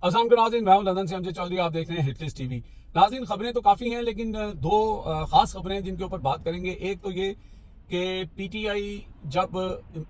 अस्सलाम वालेकुम नाज़रीन, मैं हूं लंदन से अमजद चौधरी। आप देख रहे हैं हिटलिस्ट टीवी। नाज़रीन, खबरें तो काफ़ी हैं, लेकिन दो ख़ास खबरें हैं जिनके ऊपर बात करेंगे। एक तो ये कि पीटीआई जब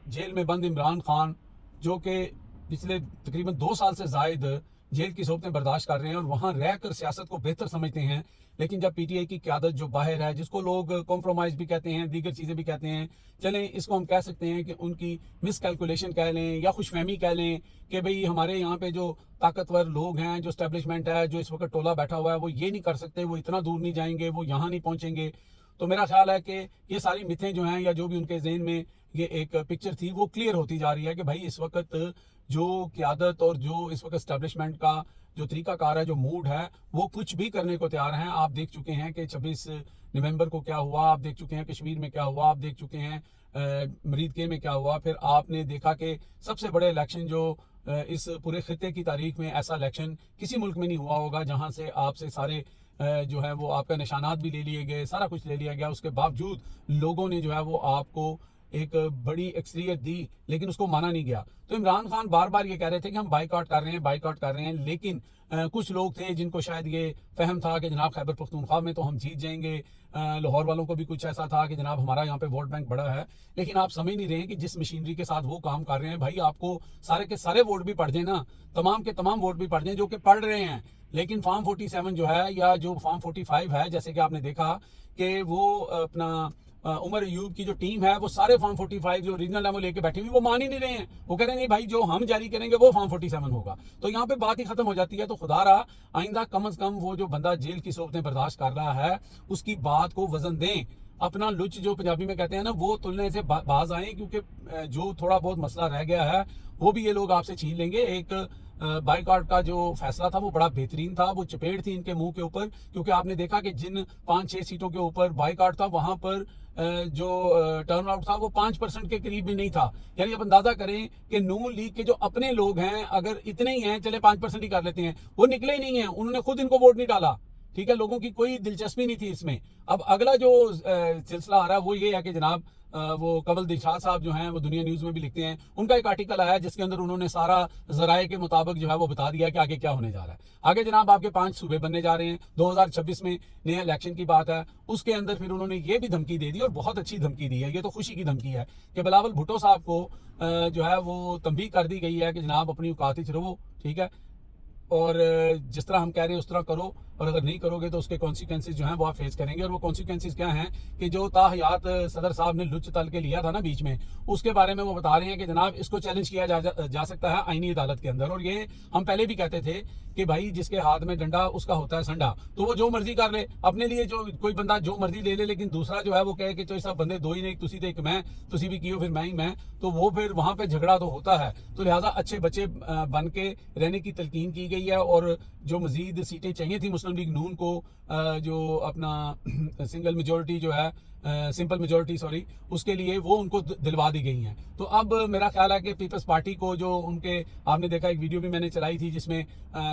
जेल में बंद इमरान खान, जो कि पिछले तकरीबन 2 साल से ज़ायद जेल की सोबतें बर्दाश्त कर रहे हैं और वहाँ रहकर सियासत को बेहतर समझते हैं, लेकिन जब पीटीआई की क़यादत जो बाहर है, जिसको लोग कॉम्प्रोमाइज़ भी कहते हैं, दीगर चीज़ें भी कहते हैं, चलें इसको हम कह सकते हैं कि उनकी मिसकैलकुलेशन कह लें या खुशफहमी कह लें कि भाई हमारे यहाँ पे जो ताकतवर लोग हैं, जो स्टैब्लिशमेंट है, जो इस वक्त टोला बैठा हुआ है, वो ये नहीं कर सकते, वो इतना दूर नहीं जाएंगे, वो यहाँ नहीं पहुँचेंगे। तो मेरा ख्याल है कि ये सारी मिथें जो हैं या जो भी उनके जहन में ये एक पिक्चर थी, वो क्लियर होती जा रही है कि भाई इस वक्त जो क़यादत और जो इस वक्त स्टैब्लिशमेंट का जो तरीकाकार है, जो मूड है, वो कुछ भी करने को तैयार हैं। आप देख चुके हैं कि 26 नवंबर को क्या हुआ, आप देख चुके हैं कश्मीर में क्या हुआ, आप देख चुके हैं मरीद के में क्या हुआ। फिर आपने देखा कि सबसे बड़े इलेक्शन जो इस पूरे खित्ते की तारीख में, ऐसा इलेक्शन किसी मुल्क में नहीं हुआ होगा जहां से आपसे सारे जो है वो आपका निशानात भी ले लिए गए, सारा कुछ ले लिया गया। उसके बावजूद लोगों ने जो है वो आपको एक बड़ी अक्सरियत दी, लेकिन उसको माना नहीं गया। तो इमरान खान बार बार ये कह रहे थे कि हम बाइकआउट कर रहे हैं, बाइकआउट कर रहे हैं, लेकिन कुछ लोग थे जिनको शायद ये फहम था कि जनाब खैबर पख्तूनख्वा में तो हम जीत जाएंगे। लाहौर वालों को भी कुछ ऐसा था कि जनाब हमारा यहाँ पे वोट बैंक बड़ा है। लेकिन आप समझ नहीं रहे हैं कि जिस मशीनरी के साथ वो काम कर रहे हैं, भाई आपको सारे के सारे वोट भी पड़ जाए ना, तमाम के तमाम वोट भी पड़ जाए जो कि पढ़ रहे हैं, लेकिन फॉर्म 47 जो है या जो फॉर्म 45 है, जैसे कि आपने देखा कि वो अपना उमर अयूब की जो टीम है, वो सारे फॉर्म 45 जो रीजनल है वो लेके बैठी हुई, वो मान ही नहीं रहे हैं। वो कह रहे हैं नहीं भाई, जो हम जारी करेंगे वो फॉर्म 47 होगा। तो यहाँ पे बात ही खत्म हो जाती है। तो खुदारा आइंदा कम अज कम वो जो बंदा जेल की सोबतें बर्दाश्त कर रहा है, उसकी बात को वजन दें, अपना लुच जो पंजाबी में कहते हैं ना, वो तुलने से बाज आए, क्योंकि जो थोड़ा बहुत मसला रह गया है वो भी ये लोग आपसे छीन लेंगे। एक बाइकआउट का जो फैसला था वो बड़ा बेहतरीन था, वो चपेट थी इनके मुंह के ऊपर, क्योंकि आपने देखा कि जिन 5-6 सीटों के ऊपर बाइकआउट था, वहां पर जो टर्न आउट था वो 5% के करीब भी नहीं था। यानी आप अंदाजा करें कि नून लीग के जो अपने लोग हैं, अगर इतने ही हैं, चले 5% ही कर लेते हैं, वो निकले ही नहीं है, उन्होंने खुद इनको वोट नहीं डाला। ठीक है, लोगों की कोई दिलचस्पी नहीं थी इसमें। अब अगला जो सिलसिला आ रहा है वो ये है कि जनाब वो कमल दिलशाद साहब जो हैं, वो दुनिया न्यूज़ में भी लिखते हैं, उनका एक आर्टिकल आया जिसके अंदर उन्होंने सारा जराए के मुताबिक जो है वो बता दिया कि आगे क्या होने जा रहा है। आगे जनाब आपके 5 सूबे बनने जा रहे हैं, 2026 में नया इलेक्शन की बात है। उसके अंदर फिर उन्होंने ये भी धमकी दे दी, और बहुत अच्छी धमकी दी है, ये तो खुशी की धमकी है, कि बिलावल भुट्टो साहब को जो है वो तंबीह कर दी गई है कि जनाब अपनी औकात ही रहो, ठीक है, और जिस तरह हम कह रहे हैं उस तरह करो, और अगर नहीं करोगे तो उसके कॉन्सिक्वेंसेज जो हैं वो आप फेस करेंगे। और वो कॉन्सिक्वेंसेज क्या हैं कि जो ताहयात सदर साहब ने लुच तल के लिया था ना बीच में, उसके बारे में वो बता रहे हैं कि जनाब इसको चैलेंज किया जा सकता है आईनी अदालत के अंदर। और ये हम पहले भी कहते थे कि भाई जिसके हाथ में डंडा उसका होता है संडा, तो वो जो मर्जी कर ले अपने लिए, जो कोई बंदा जो मर्जी ले ले, लेकिन दूसरा जो है वो कहे कि तो सब बंदे दो ही नहीं, तुसी तो एक मैं, तुसी भी कियो फिर मैं ही मैं, तो वो फिर वहां पे झगड़ा तो होता है। तो लिहाजा अच्छे बच्चे बन के रहने की तलकीन की गई है। और जो मजीद सीटें चाहिए थी मुस्लिम लीग नून को, जो अपना सिंगल मेजोरिटी जो है, सिंपल मेजोरिटी सॉरी, उसके लिए वो उनको दिलवा दी गई हैं। तो अब मेरा ख्याल है कि पीपल्स पार्टी को जो उनके, आपने देखा एक वीडियो भी मैंने चलाई थी जिसमें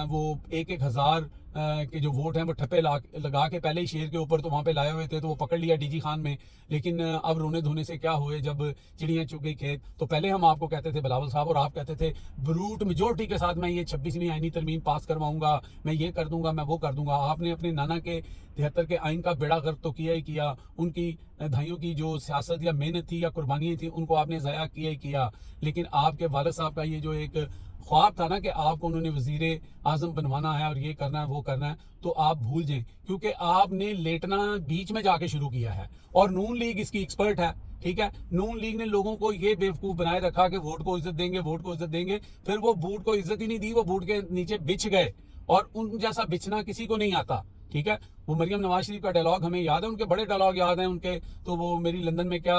वो 1-1 हज़ार के जो वोट हैं वो ठप्पे लगा के पहले ही शेर के ऊपर तो वहां पे लाए हुए थे, तो वो पकड़ लिया डीजी खान में। लेकिन अब रोने धोने से क्या हुए, जब चिड़ियां चुग गई खेत। तो पहले हम आपको कहते थे बिलावल साहब, और आप कहते थे ब्रूट मेजोरिटी के साथ मैं ये 26वीं आईनी तरमीम पास करवाऊंगा, मैं ये कर दूंगा, मैं वो कर दूंगा। आपने अपने नाना के 73 के आइन का बेड़ा गर्क तो किया ही किया, उनकी धाइयों की जो सियासत या मेहनत थी या कुर्बानियाँ थी उनको आपने ज़ाया किया ही किया। लेकिन आपके वालिद साहब का ये जो एक ख्वाब था ना कि आपको उन्होंने वजीर आजम बनवाना है और ये करना है वो करना है, तो आप भूल जाएं, क्योंकि आपने लेटना बीच में जाके शुरू किया है। और नून लीग इसकी एक्सपर्ट है, ठीक है। नून लीग ने लोगों को ये बेवकूफ बनाए रखा कि वोट को इज्जत देंगे, वोट को इज्जत देंगे, फिर वो वोट को इज्जत ही नहीं दी, वो वोट के नीचे बिछ गए, और उन जैसा बिछना किसी को नहीं आता, ठीक है। वो मरियम नवाज शरीफ का डायलॉग हमें याद है, उनके बड़े डायलॉग याद हैं उनके। तो वो मेरी लंदन में क्या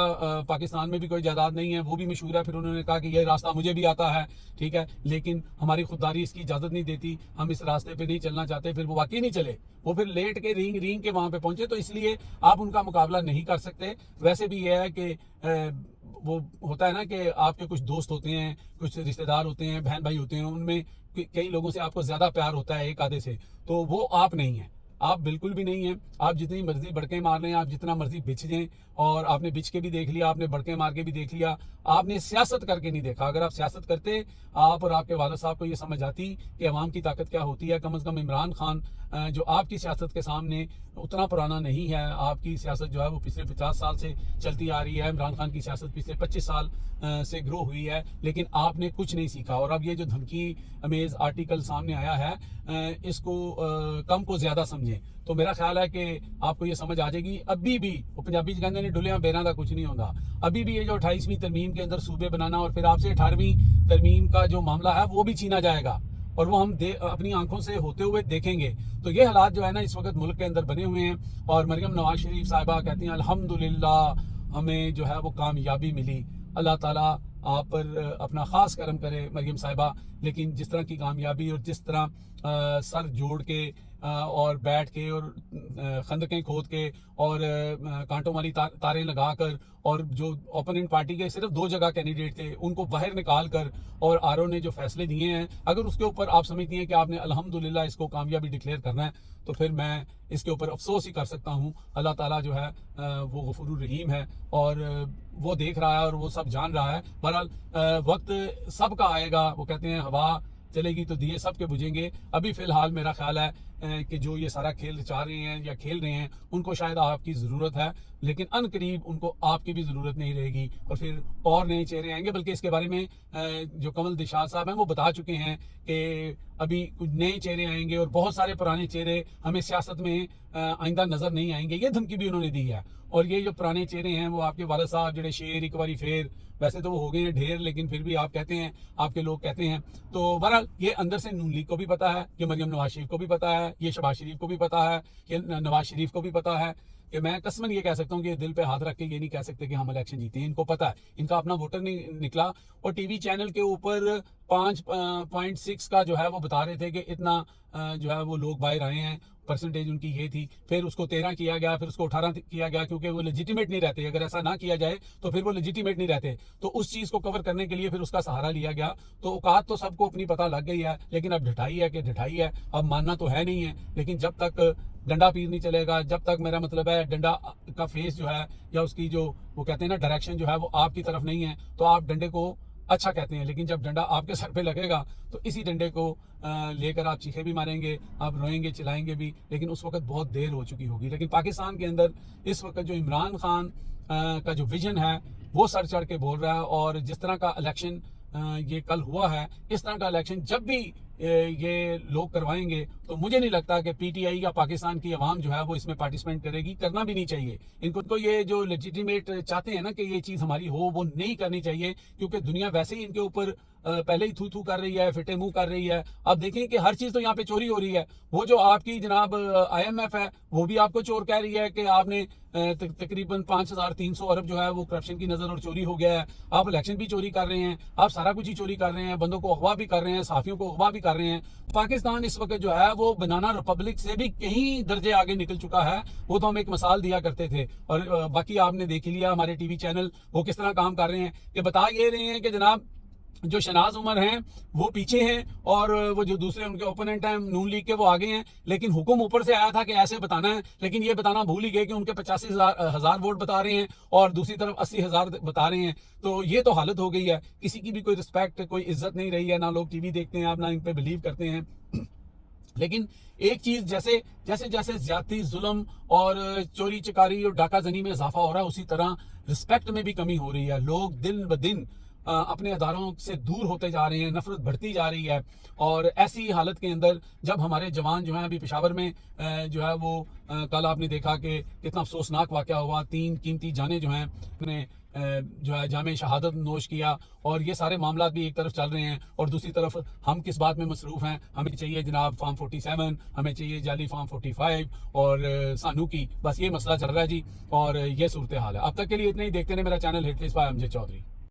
पाकिस्तान में भी कोई जायदाद नहीं है, वो भी मशहूर है। फिर उन्होंने कहा कि ये रास्ता मुझे भी आता है, ठीक है, लेकिन हमारी खुददारी इसकी इजाजत नहीं देती, हम इस रास्ते पे नहीं चलना चाहते। फिर वो वाकई नहीं चले, वो फिर लेट के रींग के वहां पे पहुंचे। तो इसलिए आप उनका मुकाबला नहीं कर सकते। वैसे भी ये है कि वो होता है ना कि आपके कुछ दोस्त होते हैं, कुछ रिश्तेदार होते हैं, बहन भाई होते हैं, उनमें कई लोगों से आपको ज्यादा प्यार होता है एक आधे से, तो वो आप नहीं है। आप बिल्कुल भी नहीं हैं। आप जितनी मर्जी बड़के मार लें, आप जितना मर्जी बिछ जाएं, और आपने बिछ के भी देख लिया, आपने बड़के मार के भी देख लिया, आपने सियासत करके नहीं देखा। अगर आप सियासत करते, आप और आपके वालिद साहब को ये समझ आती कि अवाम की ताकत क्या होती है। कम से कम इमरान खान जो आपकी सियासत के सामने उतना पुराना नहीं है। आपकी सियासत जो है वो पिछले 50 साल से चलती आ रही है। इमरान खान की सियासत पिछले 25 साल से ग्रो हुई है, लेकिन आपने कुछ नहीं सीखा। और अब ये जो धमकी अमेज आर्टिकल सामने आया है, इसको कम को ज्यादा समझें। तो मेरा ख्याल है कि आपको ये समझ आ जाएगी। अभी भी वो पंजाबी कहते हैं डुलिया बेरा का कुछ नहीं होता। अभी भी ये जो 28वीं तरमीम के अंदर सूबे बनाना और फिर आपसे 18वीं तरमीम का जो मामला है वो भी छीना जाएगा, और वो हम अपनी आंखों से होते हुए देखेंगे। तो ये हालात जो है ना इस वक्त मुल्क के अंदर बने हुए हैं। और मरियम नवाज शरीफ साहिबा कहती हैं अल्हम्दुलिल्लाह हमें जो है वो कामयाबी मिली। अल्लाह ताला आप पर अपना ख़ास करम करे मरियम साहिबा। लेकिन जिस तरह की कामयाबी और जिस तरह सर जोड़ के और बैठ के और खंदकें खोद के और कांटों वाली तारें लगाकर, और जो ओपोनेंट पार्टी के सिर्फ 2 जगह कैंडिडेट थे उनको बाहर निकाल कर, और आरओ ने जो फैसले दिए हैं, अगर उसके ऊपर आप समझती हैं कि आपने अल्हम्दुलिल्लाह इसको कामयाबी डिक्लेयर करना है, तो फिर मैं इसके ऊपर अफसोस ही कर सकता हूँ। अल्लाह ताला जो है वो गफूरुर रहीम है, और वो देख रहा है और वो सब जान रहा है। बहरहाल वक्त सबका आएगा। वो कहते हैं हवा चलेगी तो दिए सबके बुझेंगे। अभी फिलहाल मेरा ख्याल है कि जो ये सारा खेल चाह रहे हैं या खेल रहे हैं, उनको शायद आपकी ज़रूरत है, लेकिन अनकरीब उनको आपकी भी ज़रूरत नहीं रहेगी, और फिर और नए चेहरे आएंगे। बल्कि इसके बारे में जो कमल दिशात साहब हैं वो बता चुके हैं कि अभी कुछ नए चेहरे आएंगे और बहुत सारे पुराने चेहरे हमें सियासत में आइंदा नज़र नहीं आएंगे। ये धमकी भी उन्होंने दी है। और ये जो पुराने चेहरे हैं वो आपके वालिद साहब जेडे शेर एक बारी फेर, वैसे तो वो हो गए हैं ढेर, लेकिन फिर भी आप कहते हैं, आपके लोग कहते हैं। तो बहरहाल ये अंदर से नून लीग को भी पता है, ये मरियम नवाज शरीफ को भी पता है, ये शहबाज शरीफ को भी पता है, ये नवाज शरीफ को भी पता है कि मैं कसमन ये कह सकता हूँ कि दिल पे हाथ रख के ये नहीं कह सकते कि हम इलेक्शन जीते हैं। इनको पता है, इनका अपना वोटर नहीं निकला। और टीवी चैनल के ऊपर 5.6 का जो है वो बता रहे थे कि इतना जो है वो लोग बाहर आए हैं, परसेंटेज उनकी ये थी। फिर उसको 13 किया गया, फिर उसको 18 किया गया, क्योंकि वो लेजिटिमेट नहीं रहते। अगर ऐसा ना किया जाए तो फिर वो लेजिटिमेट नहीं रहते। तो उस चीज़ को कवर करने के लिए फिर उसका सहारा लिया गया। तो औकात तो सबको अपनी पता लग गई है, लेकिन अब ढिठाई है कि ढिठाई है, अब मानना तो है नहीं है। लेकिन जब तक डंडा पीर नहीं चलेगा, जब तक मेरा मतलब है डंडा का फेस जो है या उसकी जो वो कहते हैं ना डायरेक्शन जो है वो आपकी तरफ नहीं है, तो आप डंडे को अच्छा कहते हैं। लेकिन जब डंडा आपके सर पे लगेगा तो इसी डंडे को लेकर आप चीखे भी मारेंगे, आप रोएंगे, चिल्लाएंगे भी, लेकिन उस वक्त बहुत देर हो चुकी होगी। लेकिन पाकिस्तान के अंदर इस वक्त जो इमरान खान का जो विजन है वो सर चढ़ के बोल रहा है। और जिस तरह का इलेक्शन ये कल हुआ है, इस तरह का इलेक्शन जब भी ये लोग करवाएंगे तो मुझे नहीं लगता कि पीटीआई या पाकिस्तान की आवाम जो है वो इसमें पार्टिसिपेट करेगी। करना भी नहीं चाहिए इनको। ये जो लेजिटिमेट चाहते हैं ना कि ये चीज़ हमारी हो, वो नहीं करनी चाहिए, क्योंकि दुनिया वैसे ही इनके ऊपर पहले ही थू थू कर रही है, फिटे मुंह कर रही है। अब देखें कि हर चीज़ तो यहाँ पे चोरी हो रही है। वो जो आपकी जनाब IMF है वो भी आपको चोर कह रही है कि आपने तकरीबन 5300 अरब जो है वो करप्शन की नज़र और चोरी हो गया है। आप इलेक्शन भी चोरी कर रहे हैं, आप सारा कुछ ही चोरी कर रहे हैं, बंदों को अगवा भी कर रहे हैं, साफियों को अगवा भी कर रहे हैं। पाकिस्तान इस वक्त जो है वो बनाना रिपब्लिक से भी कहीं दर्जे आगे निकल चुका है। वो तो हम एक मिसाल दिया करते थे, और बाकी आपने देख लिया हमारे टीवी चैनल वो किस तरह काम कर रहे हैं कि बता ये रहे हैं कि जनाब जो शनाज उमर हैं वो पीछे हैं, और वो जो दूसरे उनके ओपोनेंट हैं नून लीग के वो आगे हैं। लेकिन हुक्म ऊपर से आया था कि ऐसे बताना है, लेकिन ये बताना भूल ही गए कि उनके 85,000 वोट बता रहे हैं और दूसरी तरफ 80,000 बता रहे हैं। तो ये तो हालत हो गई है, किसी की भी कोई रिस्पेक्ट, कोई इज्जत नहीं रही है। ना लोग टीवी देखते हैं, आप ना इन पे बिलीव करते हैं। लेकिन एक चीज जैसे जैसे जैसे ज्यादती, जुल्म और चोरी चकारी और डाका जनी में इजाफा हो रहा है, उसी तरह रिस्पेक्ट में भी कमी हो रही है। लोग दिन ब दिन अपने अदारों से दूर होते जा रहे हैं, नफरत बढ़ती जा रही है। और ऐसी हालत के अंदर जब हमारे जवान जो हैं अभी पेशावर में जो है वो कल आपने देखा कि कितना अफसोसनाक वाक़या हुआ, 3 कीमती जाने जो हैं अपने जो है जामे शहादत नोश किया। और ये सारे मामला भी एक तरफ चल रहे हैं, और दूसरी तरफ हम किस बात में मसरूफ़ हैं। हमें चाहिए जनाब फार्म 47, हमें चाहिए जाली फार्म 45 और सानू की, बस ये मसला चल रहा है जी। और ये सूरत हाल है। अब तक के लिए इतना ही। देखते रहे मेरा channel hit list by Amjad Chaudhary.